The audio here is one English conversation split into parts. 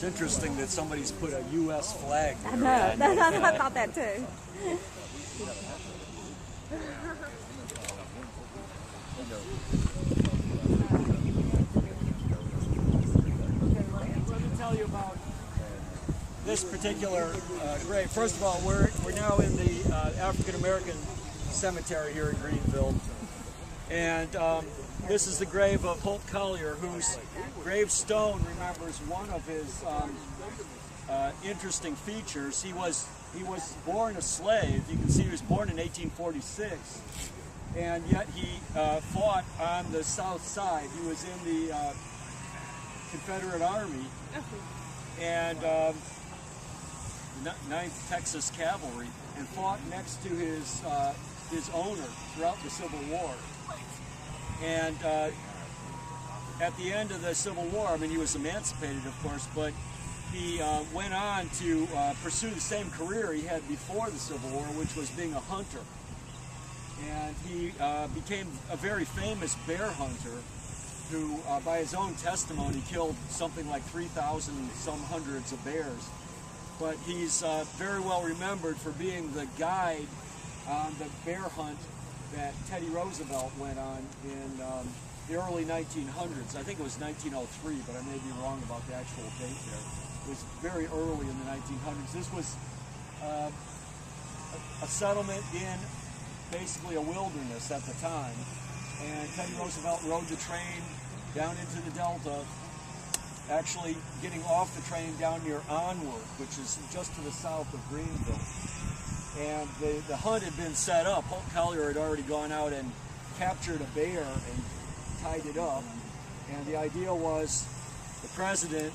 It's interesting that somebody's put a U.S. flag there. I know. I thought that too. Let me tell you about this particular grave. First of all, we're now in the African American cemetery here in Greenville, and this is the grave of Holt Collier, whose gravestone remembers one of his interesting features. He was born a slave. You can see he was born in 1846, and yet he fought on the south side. He was in the Confederate Army and 9th Texas Cavalry, and fought next to his owner throughout the Civil War. And at the end of the Civil War, I mean, he was emancipated, of course, but he went on to pursue the same career he had before the Civil War, which was being a hunter. And he became a very famous bear hunter who, by his own testimony, killed something like 3,000 some hundreds of bears. But he's very well remembered for being the guide on the bear hunt that Teddy Roosevelt went on in the early 1900s. I think it was 1903, but I may be wrong about the actual date there. It was very early in the 1900s. This was a settlement in basically a wilderness at the time. And Teddy Roosevelt rode the train down into the Delta, actually getting off the train down near Onward, which is just to the south of Greenville. And the hunt had been set up. Holt Collier had already gone out and captured a bear and tied it up. And the idea was the president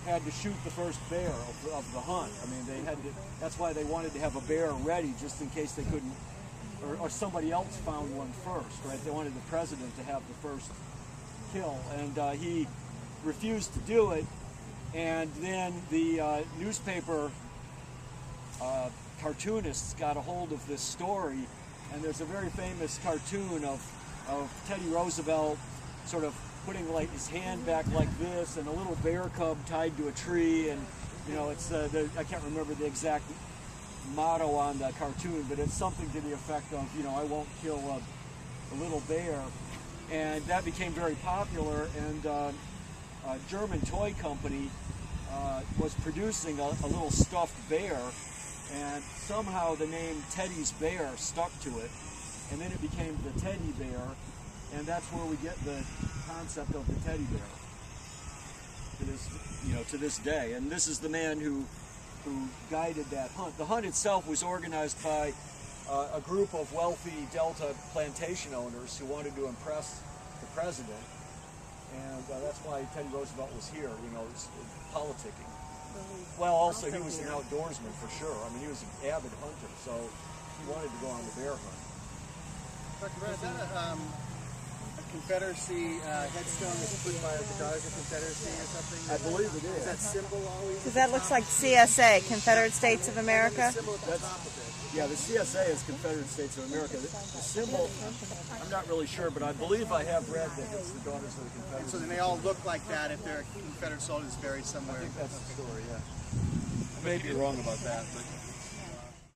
had to shoot the first bear of the hunt. I mean, they had to, that's why they wanted to have a bear ready just in case they couldn't, or somebody else found one first, right? They wanted the president to have the first kill. And he refused to do it. And then the newspaper cartoonists got a hold of this story, and there's a very famous cartoon of Teddy Roosevelt sort of putting like his hand back like this, and a little bear cub tied to a tree, and you know, it's I can't remember the exact motto on the cartoon, but it's something to the effect of, you know, I won't kill a little bear. And that became very popular, and a German toy company was producing a little stuffed bear, and somehow the name Teddy's Bear stuck to it, and then it became the Teddy Bear, and that's where we get the concept of the teddy bear to this, you know, to this day. And this is the man who guided that hunt. The hunt itself was organized by a group of wealthy Delta plantation owners who wanted to impress the president, and that's why Teddy Roosevelt was here, you know, politicking. Well, also he was an outdoorsman for sure. I mean, he was an avid hunter, so he wanted to go on the bear hunt. Dr. Brad, is that a Confederacy headstone that's put by the Daughters of Confederacy or something? I believe it is. Is that symbol always? Because that looks like CSA, Confederate States of America. The symbol at the top of it. Yeah, the CSA is Confederate States of America. The symbol, I'm not really sure, but I believe I have read that it's the Daughters of the Confederacy. And so then they all look like that if they're Confederate soldiers buried somewhere. I think that's the story, yeah. I may be wrong about that, but